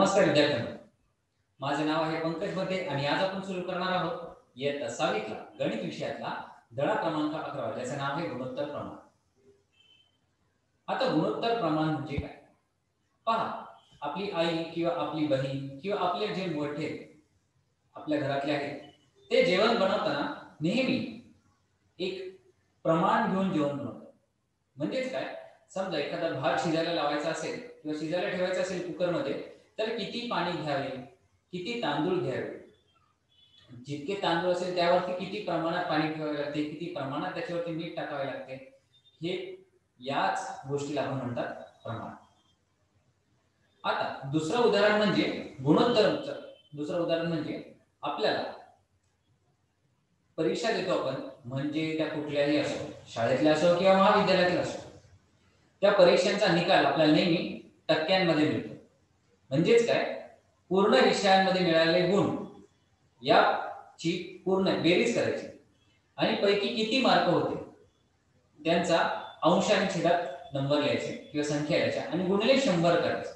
नमस्कार विद्यार्थ्यांनो, माझे नाव आहे पंकज मध्ये आणि आज आपण सुरू करणार आहोत इयत्ता 6वीतला गणित विषयातला धडा क्रमांक 11 ज्याचे नाव आहे गुणोत्तर प्रमाण. आता गुणोत्तर प्रमाण म्हणजे काय? पहा, आपली आई किंवा आपली बहीण किंवा आपले जे मोठे आपल्या घरातले आहेत ते जेवण बनवताना नेहमी एक प्रमाण घेऊन जेवण बनवतात. म्हणजेच काय, समजा एखादा भात शिजायला लावायचा असेल किंवा शिजायला ठेवायचा असेल कुकरमध्ये, तर किती पाणी घ्यावे, किती तांदूळ घ्यावे, जितके तांदूळ असेल त्यावरती किती प्रमाणात पाणी ठेवावे लागते, किती प्रमाणात त्याच्यावरती मीठ टाकावे लागते, हे याच गोष्टीला आपण म्हणतात प्रमाण. आता दुसरं उदाहरण म्हणजे गुणोत्तरचं. दुसरं उदाहरण म्हणजे आपल्याला परीक्षा देतो आपण, म्हणजे त्या कुठल्याही असो, शाळेतल्या असो किंवा महाविद्यालयातील असो, त्या परीक्षांचा निकाल आपल्याला नेहमी टक्क्यांमध्ये मिळतो. म्हणजेच काय, पूर्ण विषयांमध्ये मिळालेले गुण याची पूर्ण बेरीज करायची आणि पैकी किती मार्क होते त्यांचा अंश आणि छेदात नंबर लिहायचे किंवा संख्या लिहायच्या आणि गुणिले 100 करायचे.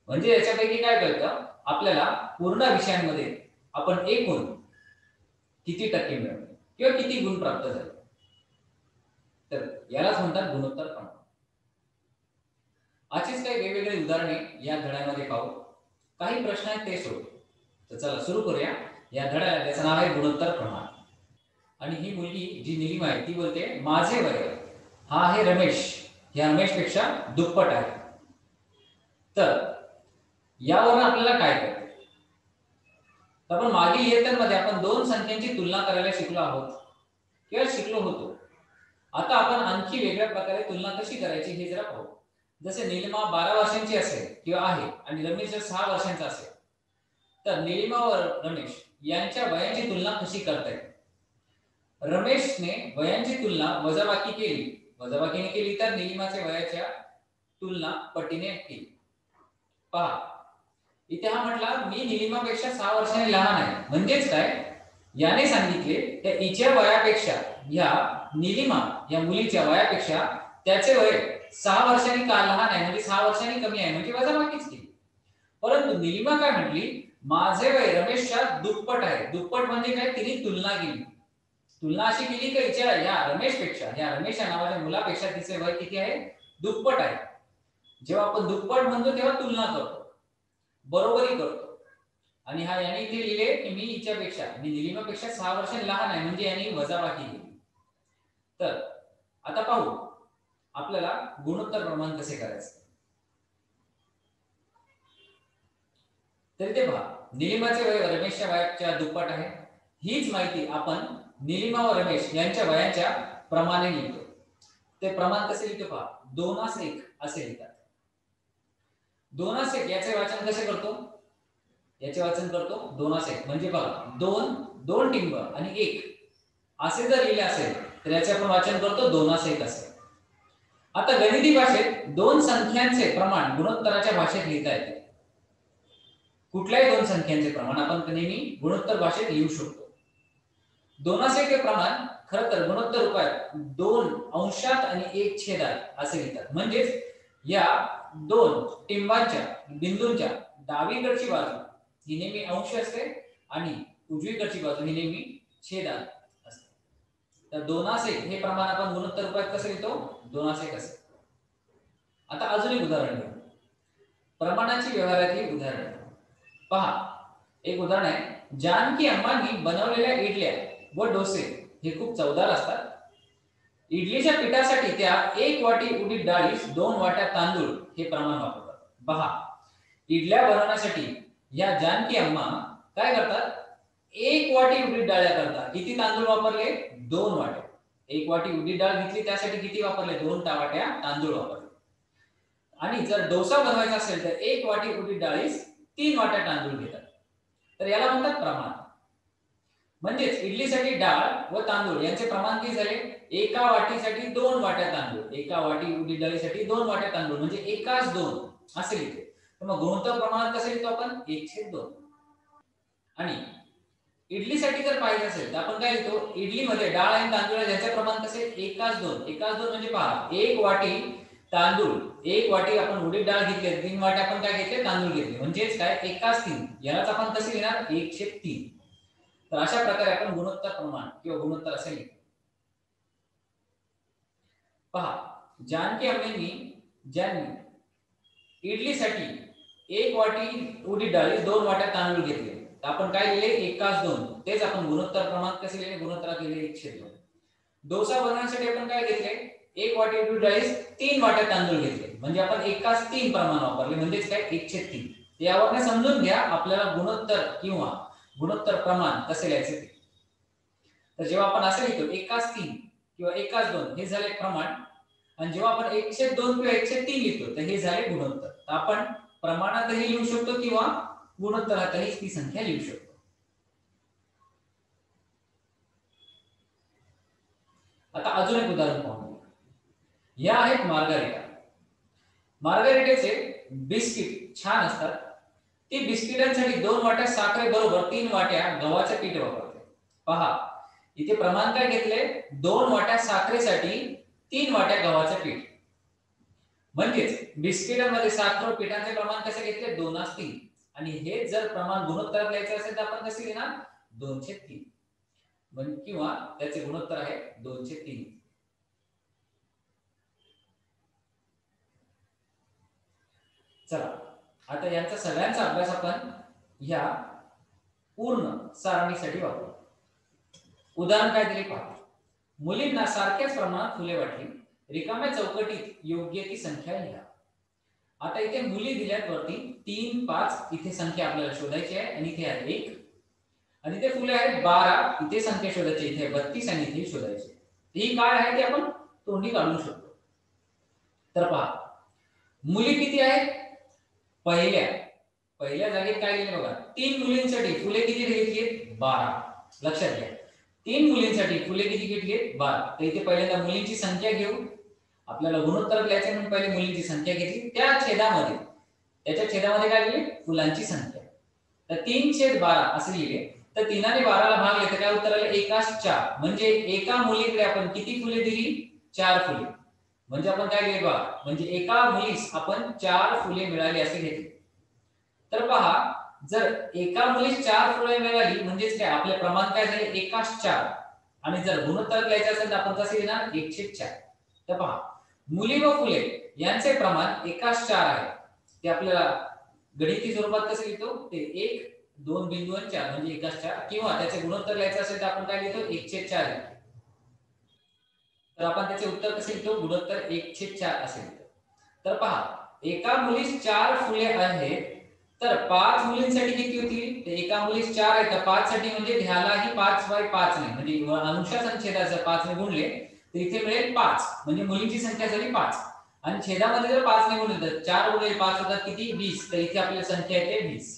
म्हणजे याच्यापैकी काय कळतं, आपल्याला पूर्ण विषयांमध्ये आपण एकूण किती टक्के मिळवले किंवा किती गुण प्राप्त झाले. तर यालाच म्हणतात गुणोत्तर प्रमाण. अशीच काही वेगवेगळे उदाहरणे या धड्यामध्ये पाहू. काही प्रश्न आहेत ते सोडू. तर चला सुरू करूया या धड्याला, ज्याचं नाव आहे गुणोत्तर प्रमाण. आणि ही मुलगी जी निलिमा आहे ती बोलते, माझे वय हा आहे रमेश, या रमेशपेक्षा दुप्पट आहे. तर यावरून आपल्याला काय कळतं? तर आपण मागील इयत्तांमध्ये आपण दोन संख्यांची तुलना करायला शिकलो आहोत किंवा शिकलो होतो. आता आपण आणखी वेगळ्या प्रकारे तुलना कशी करायची हे जरा पाहू. जसे निलिमा 12 वर्षांची असेल किंवा आहे आणि रमेश जर 6 वर्षांचा असेल, तर निलिमा व रमेश यांच्या वयांची तुलना कशी करता येईल? रमेशने वयांची तुलना वजाबाकीने केली तर निलिमाच्या वयाच्या तुलना पटीने केली. पहा, इथे हा म्हटला मी निलिमापेक्षा 6 वर्षांनी लहान आहे. म्हणजेच काय, याने सांगितले त्या हिच्या वयापेक्षा, या निलिमा या मुलीच्या वयापेक्षा त्याचे वय 6 वर्षांनी का लहान आहे, म्हणजे 6 वर्षांनी कमी आहे, म्हणजे वजाबाकीच केली. परंतु निलिमा काय म्हटली, माझे वय रमेशच्या दुप्पट आहे. दुप्पट म्हणजे काय, तिने तुलना केली. तुलना अशी केली की हिच्या या रमेशपेक्षा, या रमेश या नावाच्या मुलापेक्षा तिचे वय किती आहे, दुप्पट आहे. जेव्हा आपण दुप्पट म्हणतो तेव्हा तुलना करतो, बरोबरी करतो. आणि हा याने इथे लिहिले की मी हिच्यापेक्षा, मी निलिमापेक्षा 6 वर्षांनी लहान आहे, म्हणजे याने वजाबाकी केली. तर आता पाहू आपल्याला गुणोत्तर प्रमाण कसे करायचे. तर इथे पहा, निलिमाचे वय रमेशच्या वयाच्या दुप्पट आहे. हीच माहिती आपण निलिमा व रमेश यांच्या वयाच्या प्रमाणे लिहितो. ते प्रमाण कसे लिहितो पहा, 2:1 असे लिहितात. 2:1 याचे वाचन कसे करतो, याचे वाचन करतो 2:1 म्हणजे बघा, 2 टिंब आणि 1 असे जर लिहिले असेल तर याचे आपण वाचन करतो 2:1 असे. आता गणिती भाषेत दोन संख्यांचे प्रमाण गुणोत्तराच्या भाषेत लिहिता येते. कुठल्याही दोन संख्यांचे प्रमाण आपण नेहमी गुणोत्तर भाषेत लिहू शकतो. 2:1 हे प्रमाण खरं तर गुणोत्तर रूपात 2 अंशात आणि 1 छेदात असे लिहितात. म्हणजेच या दोन टिंबांच्या बिंदूंच्या डावीकडची बाजू ही नेहमी अंश असते आणि उजवीकडची बाजू ही नेहमी छेदात असते. तर 2:1 हे प्रमाण आपण गुणोत्तर रूपात कसं लिहितो, 2:1 असे. आता अजून एक उदाहरण घेऊ, प्रमाणाची व्यवहारातली उदाहरण. पहा, एक उदाहरण आहे, जानकी अम्मांनी बनवलेल्या इडल्या व डोसे हे खूप चवदार असतात. इडलीच्या पिठासाठी त्या 1 वाटी उडीद डाळीस 2 वाट्या तांदूळ हे प्रमाण वापरतात. पहा, इडल्या बनवण्यासाठी या जानकी अम्मा काय करतात, 1 वाटी उडीद डाळ करतात. किती तांदूळ वापरले, 2 वाट्या. 1 वाटी उडीद डाळ घेतली, त्यासाठी किती वापरले, 2 वाट्या तांदूळ वापरले. आणि जर डोसा बनवायचा असेल तर 1 वाटी उडीद डाळीस 3 वाट्या तांदूळ घेतात. तर याला म्हणतात प्रमाण. म्हणजेच इडलीसाठी डाळ व तांदूळ यांचे प्रमाण किती झाले, 1 वाटीसाठी 2 वाट्या तांदूळ, 1 वाटी उडीद डाळीसाठी 2 वाट्या तांदूळ, म्हणजे 1:2 असे लिहितो. तर मग गुणोत्तर प्रमाणात कसे लिहितो आपण, 1/2. आणि इडलीसाठी जर पाहिजे असेल तर आपण काय लिहितो, इडलीमध्ये डाळ आणि तांदूळ यांचे प्रमाण कसे, 1:2. 1:2 म्हणजे पहा, 1 वाटी तांदूळ 1 वाटी आपण उडीद डाळ घेतली, 3 वाटी आपण काय घेतले तांदूळ घेतले, म्हणजेच काय एकाच 3. यालाच आपण कसे लिहिणार 1/3. तर अशा प्रकारे आपण गुणोत्तर प्रमाण किंवा गुणोत्तर असे लिहितो. पहा, जानकी अम्मेंनी ज्यांनी इडलीसाठी 1 वाटी उडीद डाळी 2 वाट्या तांदूळ घेतले, तर आपण काय लिहिले 1/2. तेच आपण गुणोत्तर प्रमाण कसे लिहिले गुणोत्तरात लिहिले 1/2. डोसा बनवण्यासाठी आपण काय घेतले 1 वाटी उडीद डाळी 3 वाट्या तांदूळ घेतले, म्हणजे आपण 1/3 प्रमाण वापरले, म्हणजेच काय 1/3. यावरने समजून घ्या आपल्याला गुणोत्तर किंवा गुणोत्तर प्रमाण कसे लिहायचे ते. तर जेव्हा आपण असे लिहितो 1/3 किंवा 1/2 हे झाले प्रमाण, आणि जेव्हा आपण 1/2 किंवा 1/3 लिहितो तर हे झाले गुणोत्तर. तर आपण प्रमाणातही लिहू शकतो किंवा गुणोत्तरातही ती संख्या लिहू शकतो. आता अजून एक उदाहरण पाहू. या आहेत मार्गारिटा. मार्गारिटाचे बिस्किट छान असतात. ती बिस्किटांसाठी 2 वाट्या साखरेबरोबर 3 वाट्या गव्हाचे पीठ वापरते. पहा, इथे प्रमाण काय घेतले 2 वाट्या साखरेसाठी 3 वाट्या गव्हाचे पीठ. म्हणजेच बिस्किटांमध्ये साखर पिठाचे प्रमाण कसे घेतले 2:3. आणि हे जर प्रमाण गुणोत्तरात लिहायचे असेल तर आपण कसे लिहिणार 2/3. म्हणजे किंवा त्याचे गुणोत्तर आहे 2/3. चला, आता यांचा सगळ्यांचा अभ्यास आपण ह्या पूर्ण सारणीसाठी वापरू. उदाहरण काय दिले पहा. मुलींना सारख्याच प्रमाणात फुले वाटली, रिकाम्या चौकटीत योग्य ती संख्या लिहा. आता इथे मुली दिल्यात वरती 3, 5 इथे संख्या आपल्याला शोधायची आहे, आणि इथे आहे 1, आणि इथे फुले आहेत 12 इथे संख्या शोधायची, इथे 32 आणि इथे शोधायची. ही काय आहे ते आपण तोंडी काढू शकतो. तर पहा, मुली किती आहेत पहिल्या जागेत काय लिहिले बघा 3 मुलींसाठी फुले किती घेतली 12. लक्षात घ्या 3 मुलींसाठी फुले किती घेतली 12. तर इथे पहिल्यांदा मुलींची संख्या घेऊ. आपल्याला गुणोत्तर लिहायचे म्हणून पहिले मुलींची संख्या घेतली, त्याच्या छेदामध्ये काय लिहिले फुलांची संख्या. तर 3/12 असे लिहिले. तर 3 ने 12 ला भागले तर काय उत्तर आले 1/4. म्हणजे एका मुलीकडे आपण किती फुले दिली 4 फुले. म्हणजे आपण काय लिहिले बघा, म्हणजे एका मुलीस आपण 4 फुले मिळाली असे घेतले. तर पहा, जर एका मुलीस 4 फुले मिळाली म्हणजेच काय आपले प्रमाण काय झाले 1/4. आणि जर गुणोत्तर लिहायचे असेल तर आपण कसे लिहिणार 1/4. तर पहा, मुली व फुले यांचे प्रमाण 1/4 आहे. ते आपल्याला गणिती स्वरूपात कसे लिहितो ते 1, 2 बिंदू आणि 4 म्हणजे 1/4. किंवा त्याचे गुणोत्तर लिहायचे असेल तर आपण काय लिहितो 1/4 लिहितो. तर आपण त्याचे उत्तर कसे लिहितो गुणोत्तर 1/4 असे लिहितो. तर पहा, एका मुलीस 4 फुले आहेत, तर 5 मुलींसाठी किती होतील. तर एका मुलीस 4 आहे तर 5 साठी म्हणजे ह्यालाही 5/5 ने म्हणजे अंशाचा आणि छेदाचा 5 ने गुणले तर इथे मिळेल 5. म्हणजे मुलींची संख्या झाली 5. आणि छेदामध्ये जर 5 ने गुणले तर 4 गुणिले 5 होतात किती 20. तर इथे आपली संख्या येते 20.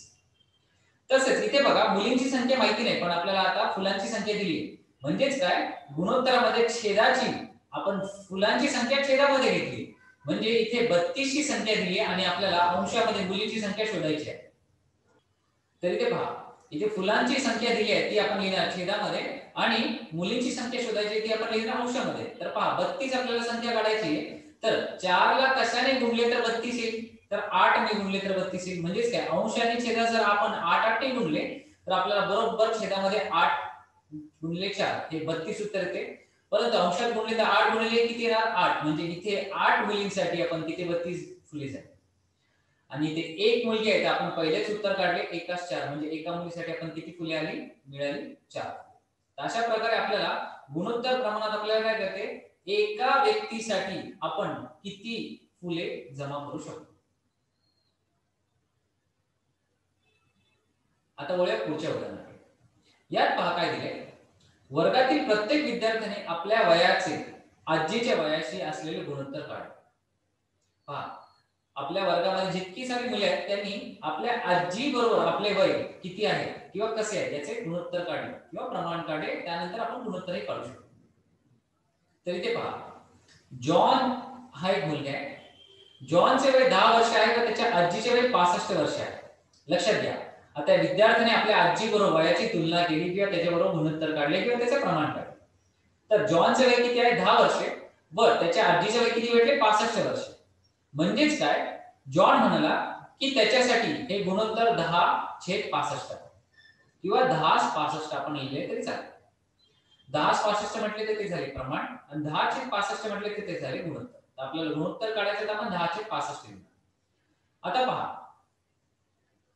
तसेच इथे बघा मुलींची संख्या माहिती नाही, पण आपल्याला आता फुलांची संख्या दिली. म्हणजेच काय गुणोत्तरामध्ये छेदाची आपण फुलांची संख्या छेदामध्ये घेतली. म्हणजे इथे 32 ची संख्या दिली आणि आपल्याला अंशामध्ये मुलींची संख्या शोधायची आहे. तर इथे पहा, इथे फुलांची संख्या दिली आहे ती आपण लिहिणार छेदामध्ये, आणि मुलींची संख्या शोधायची ती आपण लिहिणार अंशामध्ये. तर पहा 32 आपल्याला संख्या काढायची आहे. तर 4 ला कशाने गुणले तर 32 येईल, तर 8 ने गुणले तर 32 येईल. म्हणजेच काय अंश आणि छेद जर आपण 8 ने गुणले तर आपल्याला बरोबर छेदामध्ये 8 गुणिले 4 हे 32 उत्तर येते. परंतु अंशात गुणले तर 8 गुणिले किती येणार 8. म्हणजे इथे 8 मुलींसाठी आपण किती 32 फुले झाली. आणि इथे एक मुलगी आहे तर आपण पहिलेच उत्तर काढले 1/4. म्हणजे एका मुलीसाठी आपण किती फुले आली मिळाली 4. तर अशा प्रकारे आपल्याला गुणोत्तर प्रमाणात आपल्याला काय करते एका व्यक्तीसाठी आपण किती फुले जमा करू शकतो. आता वळूया पुढच्या उदाहरणाकडे. यात पहा काय दिले. वर्गातील प्रत्येक विद्यार्थ्याने आपल्या वयाचे आजीच्या वयाशी असलेले गुणोत्तर काढले. पहा, आपल्या वर्गामध्ये जितकी सारी मुले आहेत त्यांनी आपल्या आजी बरोबर आपले वय किती आहे किंवा कसे आहे याचे गुणोत्तर काढले किंवा प्रमाण काढले. त्यानंतर आपण गुणोत्तरही काढू शकतो. तर इथे पहा, जॉन हा एक मुलगा आहे. जॉनचे वय 10 वर्ष आहे तर त्याच्या आजीचे वय 65 वर्ष आहे. लक्षात घ्या, आता विद्यार्थ्याने आपल्या आजी बरोबर वयाची तुलना केली किंवा त्याच्याबरोबर गुणोत्तर काढले किंवा त्याचे प्रमाण काढले. तर जॉनचे वय किती आहे 10 वर्षे व त्याच्या आजीचे वय किती भेटले 65 वर्षे. म्हणजेच काय, जॉन म्हणाला की त्याच्यासाठी हे गुणोत्तर 10/65 किंवा 10/65 आपण लिहिले तरी चालेल. 10/65 म्हटले तर ते झाले प्रमाण आणि 10/65 म्हटले तर ते झाले गुणोत्तर. तर आपल्याला गुणोत्तर काढायचं तर आपण 10/65 लिहू. आता पहा,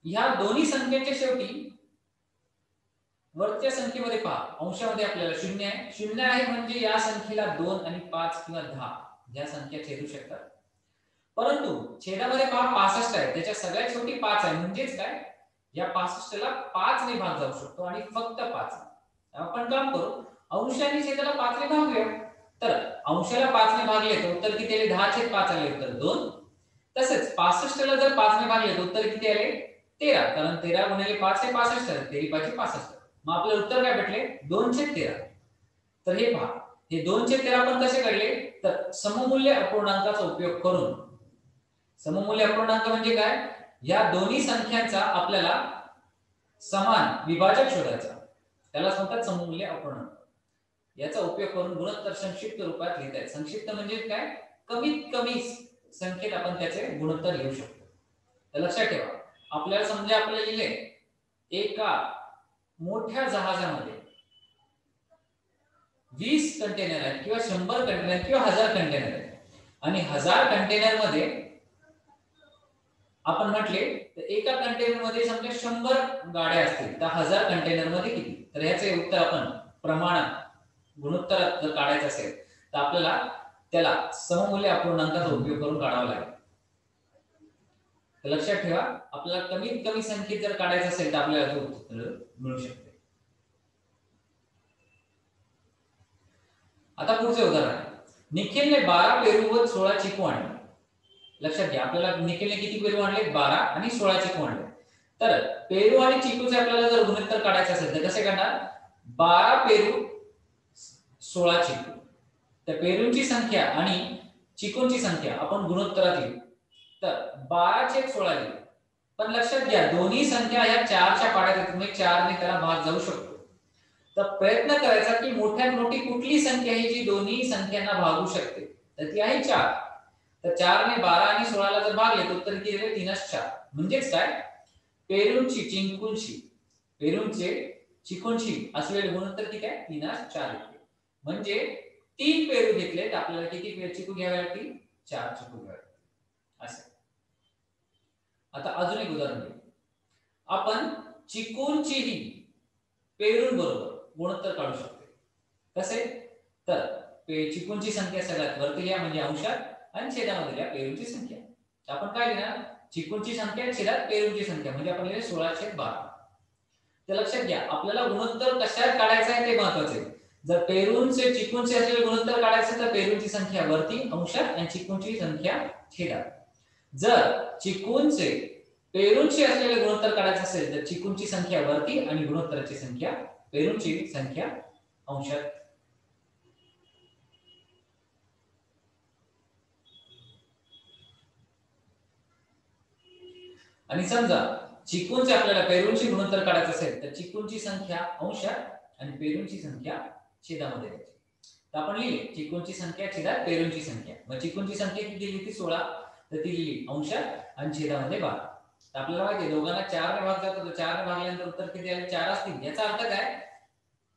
ह्या दोन्ही संख्येच्या शेवटी वरच्या संख्येमध्ये पहा, अंशामध्ये आपल्याला 0 आहे. 0 आहे म्हणजे या संख्येला 2 आणि 5 किंवा 10 या संख्या छेदू शकतात. परंतु छेदामध्ये पहा 65 आहे, त्याच्या सगळ्यात शेवटी 5 आहे. म्हणजेच काय, या 65 ला 5 ने भाग जाऊ शकतो आणि फक्त 5. आपण काम करू, अंश आणि छेदाला 5 ने भागूया. तर अंशाला 5 ने भागले तर उत्तर किती आले? 10/5 आले, उत्तर 2. तसेच 65 ला जर 5 ने भागले तर उत्तर किती आले? 13. कारण 13 गुणिले 5 हे 65 आहे. 13 5 65. मग आपले उत्तर काय भेटले? 2/13. तर हे पहा, हे 2/13 आपण कसे काढले? तर सममूल्य अपूर्णांकाचा उपयोग करून. सममूल्य अपूर्णांक म्हणजे काय? या दोन्ही संख्यांचा आपल्याला समान विभाजक शोधायचा, त्याला म्हणतात सममूल्य अपूर्णांक. याचा उपयोग करून गुणोत्तर संक्षिप्त रूपात लिहिता येईल. संक्षिप्त म्हणजे काय? कमीत कमी संख्येत आपण त्याचे गुणोत्तर लिहू शकतो. तर लक्षात ठेवा, आपल्याला समजा आपल्याला लिहिले एका मोठ्या जहाजामध्ये 20 कंटेनर आहेत किंवा 100 कंटेनर किंवा 1000 कंटेनर आहेत आणि 1000 कंटेनर मध्ये आपण म्हटले तर एका कंटेनर मध्ये समजा 100 गाड्या असतील, तर 1000 कंटेनर मध्ये किती? तर याचे उत्तर आपण प्रमाणात गुणोत्तरात जर काढायचं असेल तर आपल्याला त्याला सममूल्य अपूर्णांकाचा उपयोग करून काढावा लागेल. तर लक्षात ठेवा, आपल्याला कमीत कमी संख्येत जर काढायचं असेल तर आपल्याला उत्तर मिळू शकते. आता पुढचे उदाहरण, निखिलने 12 पेरू व 16 चिकू आणले. लक्षात घ्या, आपल्याला निखिलने किती पेरू आणले? 12 आणि 16 चिकू आणले. तर पेरू आणि चिकूचे आपल्याला जर गुणोत्तर काढायचे असेल तर कसे काढणार? 12 पेरू 16 चिकू. तर पेरूंची संख्या आणि चिकूंची संख्या आपण गुणोत्तरात लिहू. तर 12/16 लिहू. पण लक्षात घ्या, दोन्ही संख्या या 4च्या पाड्यात आहेत, म्हणजे 4 ने त्याला भाग जाऊ शकतो. तर प्रयत्न करायचा की मोठ्यात मोठी कुठली संख्या ही जी दोन्ही संख्यांना भागू शकते, तर ती आहे 4. तर 4 ने 12 आणि 16 ला जर भागले तर उत्तर किती येईल? 3/4. म्हणजेच काय, पेरूंची पेरूंचे चिकूंची असलेले गुणोत्तर किती आहे? 3/4 येते. म्हणजे 3 पेरू घेतले तर आपल्याला किती चिकू घ्यावे लागतील? 4 चिकू घ्यावे लागतील. असं. आता अजून एक उदाहरण घेऊ. आपण चिकूंचीही पेरूंबरोबर गुणोत्तर काढू शकतो. कसे? तर चिकूंची संख्या सगळ्यात वरती लिहा, म्हणजे अंशात, आणि छेदामध्ये लिहा पेरूंची संख्या. आपण काय लिहिणार? चिकूंची संख्या छेदात पेरूंची संख्या, म्हणजे आपण लिहिले 16/12. तर लक्षात घ्या, आपल्याला गुणोत्तर कशात काढायचं आहे ते महत्त्वाचे आहे. जर पेरूंचे चिकूंचे असलेले गुणोत्तर काढायचे तर पेरूंची संख्या वरती अंशात आणि चिकूंची संख्या छेदात. जर चिकूंचे पेरूंची असलेले गुणोत्तर काढायचे असेल तर चिकूंची संख्या वरती आणि गुणोत्तराची संख्या पेरूंची संख्या अंशात. आणि समजा चिकूंचे आपल्याला पेरूंची गुणोत्तर काढायचं असेल तर चिकूंची संख्या अंशात आणि पेरूंची संख्या छेदामध्ये द्यायची. तर आपण लिहिले चिकूंची संख्या छेदात पेरूंची संख्या. मग चिकूंची संख्या किती लिहिली? ती 16. तर ती लिहिली अंशात आणि छेदामध्ये 12. तर आपल्याला माहिती आहे दोघांना 4 ने भाग जातो, तर 4 ने भागल्यानंतर उत्तर किती आले? 4 असतील. याचा अर्थ काय,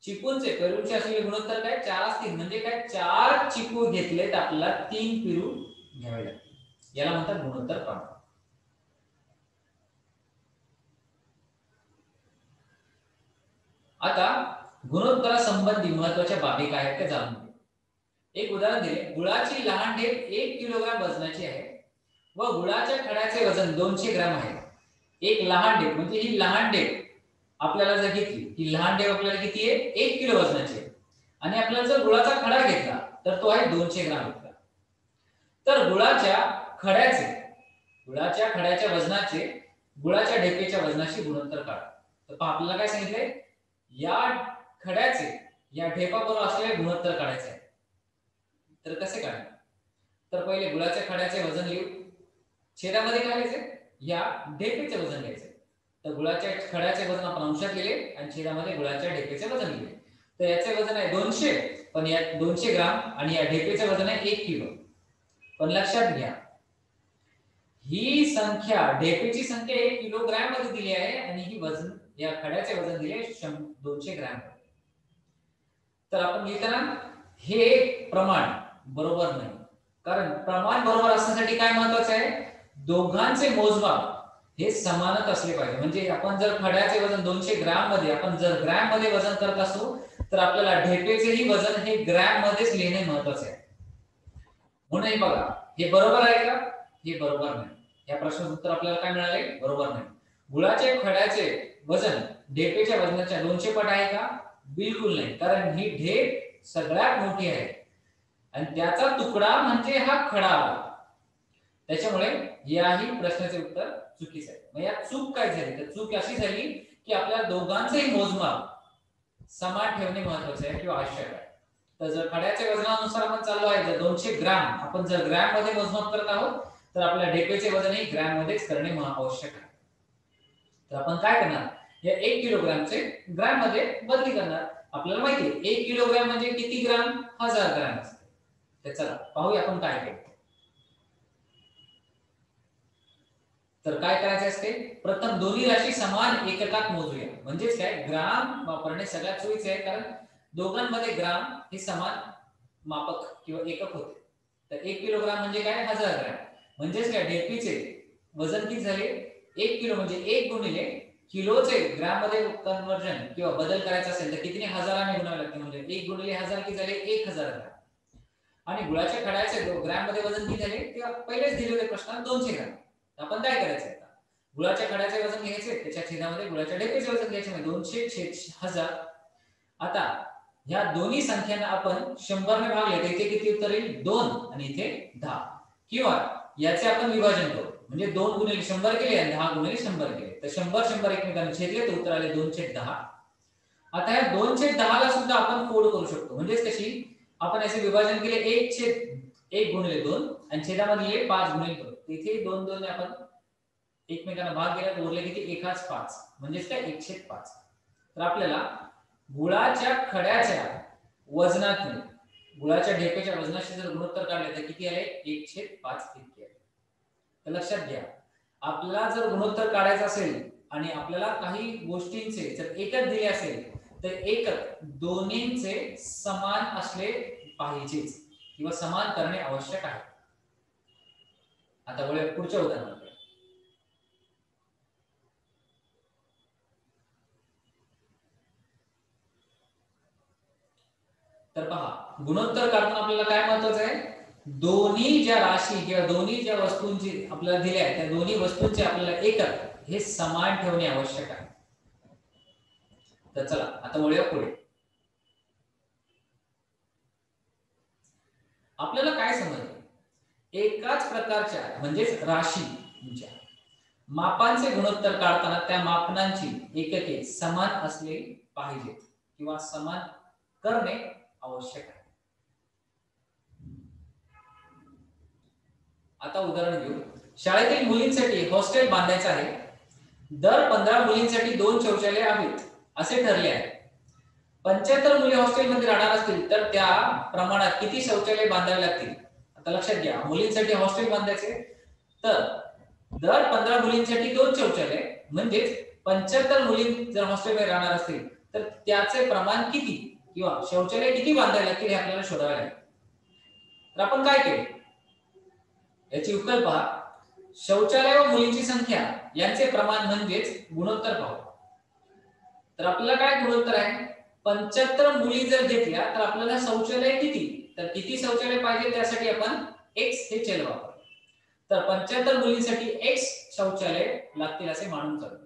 चिकूंचे पेरूंचे असलेले गुणोत्तर काय? 4 असतील. म्हणजे काय, 4 चिकू घेतले तर आपल्याला 3 पेरू घ्यावे लागतील. याला म्हणतात गुणोत्तर प्रमाण. आता गुणोत्तरासंबंधी महत्त्वाच्या बाबी काय आहेत ते जाणून घेऊ. एक उदाहरण दिले, गुळाची लहान ढेप 1 किलोग्राम वजनाची आहे व गुळाच्या खड्याचे वजन 200 ग्राम आहे. एक लहान ढेप, म्हणजे ही लहान ढेप आपल्याला जर घेतली, ही लहान ढेप आपल्याला किती आहे? 1 किलो वजनाची आहे. आणि आपल्याला जर गुळाचा खडा घेतला तर तो आहे 200 ग्राम इतका. तर गुळाच्या खड्याच्या वजनाचे गुळाच्या ढेपेच्या वजनाशी गुणोत्तर काढा. तर आपल्याला काय सांगितलंय? या खड्याचे या ढेपाबरोबर असलेले गुणोत्तर काढायचे आहे. तर कसे काढणार? तर पहिले गुळाच्या खड्याचे वजन लिहू. छेदामध्ये काय लिहायचे? या ढेपेचे वजन घ्यायचे. तर गुळाच्या खड्याचे वजन आपण अंशात लिहिले आणि छेदामध्ये गुळाच्या ढेपेचे वजन लिहिले. तर याचे वजन आहे 200, पण या 200 ग्राम आणि या ढेपेचे वजन आहे 1 किलो. पण लक्षात घ्या, ही संख्या ढेपेची संख्या 1 किलोग्रॅम मध्ये दिली आहे आणि ही वजन या खड्याचे वजन दिले 200 ग्रॅम. तर आपण लिहिताना हे प्रमाण बरोबर नाही, कारण प्रमाण बरोबर असण्यासाठी काय महत्वाचं आहे, दोघांचे मोजमाप हे समानच असले पाहिजे. म्हणजे आपण जर खड्याचे वजन 200 ग्रॅम मध्ये आपण जर ग्रॅम मध्ये वजन करत असू तर आपल्याला ढेपेचेही वजन हे ग्रॅम मध्येच लिहिणे महत्वाचे आहे. म्हणून बघा हे बरोबर आहे का, हे बरोबर नाही. या प्रश्नाचं उत्तर आपल्याला काय मिळाले, बरोबर नाही. गुळाचे खड्याचे वजन ढेपेच्या वजनाच्या 200 पट आहे का, बिलकुल नाही, कारण ही ढेप सगळ्यात मोठी आहे आणि त्याचा तुकडा म्हणजे हा खडा. त्याच्यामुळे याही प्रश्नाचे उत्तर चुकीचे आहे. मग या चूक काय झाली, तर चूक अशी झाली की आपल्या दोघांचेही मोजमाप समान ठेवणे महत्वाचे आहे किंवा आवश्यक आहे. तर जर खड्याच्या वजनानुसार आपण चाललो आहे, जर 200 ग्रॅम आपण जर ग्रॅम मध्ये मोजमाप करत आहोत तर आपल्या ढेपेचे वजनही ग्रॅम मध्येच करणे आवश्यक आहे. तर आपण काय करणार, या 1 किलोग्रॅमचे ग्रॅम मध्ये बदली करणार. आपल्याला माहिती आहे 1 किलोग्रॅम म्हणजे किती ग्रॅम, 1000 ग्रॅम असते. तर चला पाहूया आपण काय केलं. तर काय करायचे असते, प्रथम दोन्ही राशी समान एककात मोजूया. म्हणजेच काय, ग्राम वापरणे सगळ्यात सोयीचे आहे, कारण दोघांमध्ये ग्राम हे समान मापक किंवा एकक होते. तर 1 किलोग्राम म्हणजे काय, 1000 ग्रॅम. म्हणजेच काय, ढेपीचे वजन किती झाले, 1 किलो म्हणजे 1 गुणिले किलोचे ग्रॅम मध्ये कन्वर्जन किंवा बदल करायचा असेल तर कितीने, हजाराने गुणावे लागते. म्हणजे 1 गुणिले 1000 किती झाले, 1000 ग्रॅम. आणि गुळाच्या खड्याचे ग्रॅम मध्ये वजन किती झाले, ते पहिलेच दिले होते प्रश्नात 200 ग्रॅम. आपण काय करायचं, गुळाच्या खड्याचे वजन घ्यायचे, त्याच्या छेदामध्ये गुळाच्या ढेपेचे वजन घ्यायचे. म्हणजे 200 छेद 1000. आता ह्या दोन्ही संख्यांना आपण 100 ने भागले तर इथे किती उत्तर येईल, 2 आणि इथे 10. किंवा याचे आपण विभाजन करू, म्हणजे 2 गुणिले 100 केले आणि 10 गुणिले 100 केले, तर 100 एकमेकांना छेदले तर उत्तर आले 2/10. आता या 2/10 ला सुद्धा आपण फोड करू शकतो. म्हणजेच कशी, आपण याचे विभाजन केले 1/1 गुणिले 2 आणि छेदामध्ये 5 गुणिले 2. इथे 2 ने आपण एकमेकांना भाग केला तर उरले किती, 1/5. म्हणजेच काय, 1/5. तर आपल्याला गुळाच्या खड्याच्या वजनातून गुळाच्या ढेपेच्या वजनाशी जर गुणोत्तर काढले तर किती आले, 1/5 इतके आले. तर लक्षात घ्या, आपल्याला जर गुणोत्तर काढायचं असेल आणि आपल्याला काही गोष्टींचे जर एकक दिले असेल तर एकक दोन्हींचे समान असले पाहिजेच किंवा समान करणे आवश्यक आहे. आता वळूया पुढच्या उदाहरणाकडे. तर पहा, गुणोत्तर काढताना आपल्याला काय महत्वाचं आहे, दोन्ही ज्या राशी किंवा दोन्ही ज्या वस्तूंची आपल्याला दिल्या आहेत त्या दोन्ही वस्तूंचे आपल्याला एकक हे समान ठेवणे आवश्यक आहे. तर चला आता वळूया पुढे. आपल्याला काय समजलं, एकाच प्रकारच्या म्हणजेच राशीच्या मापांचे गुणोत्तर काढताना त्या मापनांची एकके समान असले पाहिजेत किंवा समान करणे आवश्यक आहे. आता उदाहरण घेऊ. शाळेतील मुलींसाठी हॉस्टेल बांधायचं आहे. दर 15 मुलींसाठी 2 शौचालय आहेत असे ठरले आहे. 75 मुली हॉस्टेलमध्ये राहणार असतील तर त्या प्रमाणात किती शौचालय बांधावे लागतील. आता लक्षात घ्या, मुलींसाठी हॉस्टेल बांधायचे तर दर 15 मुलींसाठी 2 शौचालय, म्हणजे 75 मुली जर हॉस्टेलमध्ये राहणार असतील तर त्याचे प्रमाण किती किंवा शौचालय किती बांधावे लागतील हे आपल्याला शोधावे लागेल. तर आपण काय केले, याची उकल पहा. शौचालय व मुलींची संख्या यांचे प्रमाण म्हणजेच गुणोत्तर पाहू. तर आपल्याला काय गुणोत्तर आहे, 75 मुली जर घेतल्या तर आपल्याला शौचालय किती, तर किती शौचालय पाहिजे त्यासाठी आपण x हे चल वापरू. तर 75 मुलींसाठी x शौचालय लागतील असे मानून चालू.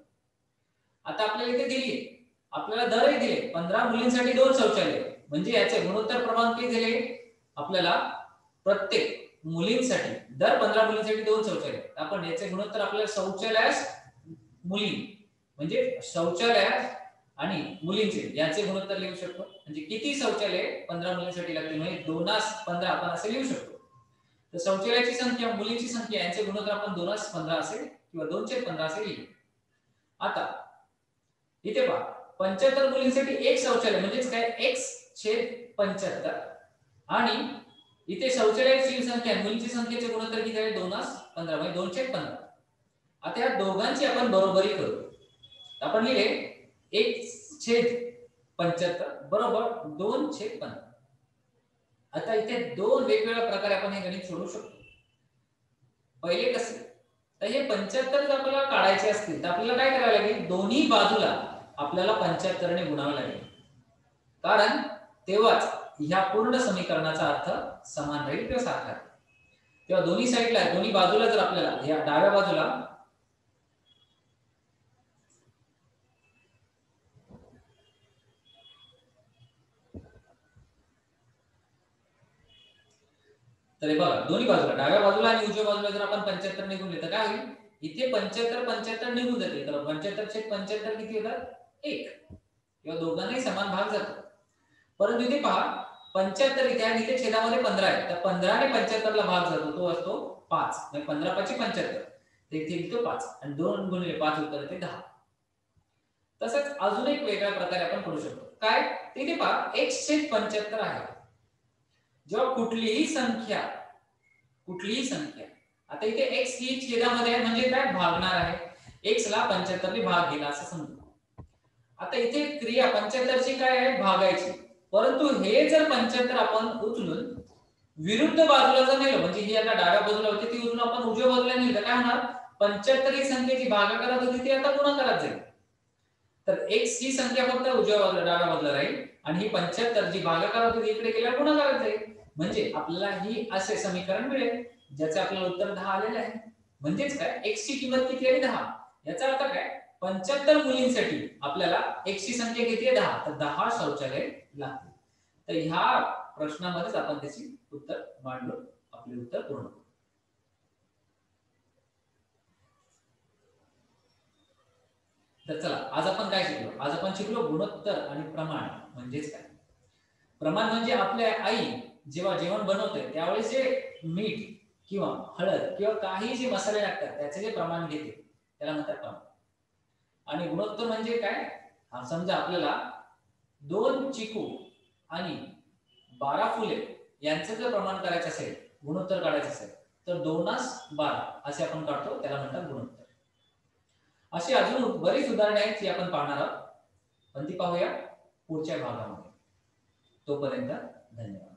आता आपल्याला इथे दिली, आपल्याला दरही दिले, 15 मुलींसाठी 2 शौचालय, म्हणजे याचे गुणोत्तर प्रमाण किती झाले, आपल्याला प्रत्येक मुलींसाठी दर 15 मुलींसाठी 2 शौचालय. आपण याचे गुणोत्तर आपल्याला शौचालयास मुली म्हणजे शौचालयास आणि मुलींचे याचे गुणोत्तर लिहू शकतो. म्हणजे किती शौचालय 15 मुलींसाठी लागतील, म्हणजे 2:15 आपण असे लिहू शकतो. तर शौचालयाची संख्या मुलींची संख्या यांचे गुणोत्तर आपण 2:15 असे किंवा 2/15 असे लिहू. आता इथे पहा, 75 मुलींसाठी 1 शौचालय म्हणजेच काय, x/75 आणि इथे 44 ची संख्या मुलींची संख्येचे गुणोत्तर किती आहे 2:15 म्हणजे 2/15. आता या दोघांची आपण बरोबरी करू. आपण लिहिले 1/75 बरोबर 2/15. आता इथे दोन वेगवेगळ्या प्रकारे आपण हे गणित सोडवू शकतो. पहिले कसे तर हे 75 जर आपल्याला काढायचे असतील तर आपल्याला काय करावे लागेल दोन्ही बाजूला आपल्याला 75 ने गुणावे लागेल कारण तेव्हाच ह्या पूर्ण समीकरणाचा अर्थ समान राहील किंवा सारखा राहील. तेव्हा दोन्ही साइडला दोन्ही बाजूला जर आपल्याला या डाव्या बाजूला तर बघा दोन्ही बाजूला डाव्या बाजूला आणि उजव्या बाजूला जर आपण 75 ने गुणले तर काय होईल इथे 75 निघून जातील तर 75/75 किती होतात 1 किंवा दोघांनाही समान भाग जातो. परंतु इथे पहा 75 इथे आहे इथे छेदामध्ये 15 आहे तर 15 ने 75 ला भाग जातो तो असतो 5 म्हणजे 15 5 75 तर इथे येतो 5 आणि 2 गुणिले 5 उत्तर येते 10. तसंच अजून एक वेगळ्या प्रकारे आपण करू शकतो काय तिथे पहा x/75 आहे. जेव्हा कुठलीही संख्या आता इथे x ही छेदामध्ये आहे म्हणजे काय भागणार आहे x ला 75 ने भाग गेला असं समजू. आता इथे क्रिया 75 ची काय आहे भागायची परंतु हे जर 75 आपण उचलून विरुद्ध बाजूला जर नेलं म्हणजे ही आता डाव्या बाजूला होती ती उचलून आपण उजव्या बाजूला नेली तर काय होणार 75 ही संख्येची भागाकारात होती ती आता गुणाकारात जाईल. तर x ही संख्या फक्त उजव्या बाजूला डाव्या बाजूला राहील आणि ही 75 जी भागाकारात होती इकडे गेल्यावर गुणाकारात जाईल म्हणजे आपल्याला ही असे समीकरण मिळेल ज्याचे आपल्याला उत्तर 10 आलेले आहे. म्हणजेच काय x ची किंमत किती आहे 10 याचा अर्थ काय 75 मुलींसाठी आपल्याला x ची संख्या किती आहे 10 तर 10 शौचालय लागतील. तर ह्या प्रश्नामध्येच आपण त्याची उत्तर मांडलो आपले उत्तर पूर्ण. तर चला आज आपण काय शिकलो आज आपण शिकलो गुणोत्तर आणि प्रमाण म्हणजेच काय. प्रमाण म्हणजे आपल्या आई जेव्हा जेवण बनवते त्यावेळेस जे मीठ किंवा हळद किंवा काही जे मसाले लागतात त्याचे जे प्रमाण घेते त्याला म्हणतात प्रमाण. आणि गुणोत्तर म्हणजे काय समजा आपल्याला 2 चिकू आणि 12 फुले यांचं जर प्रमाण करायचं असेल गुणोत्तर काढायचं असेल तर 2:12 असे आपण काढतो त्याला म्हणतात गुणोत्तर. अशी अजून बरीच उदाहरणे आहेत जी आपण पाहणार आहोत पण ती पाहूया पुढच्या भागामध्ये. तोपर्यंत धन्यवाद.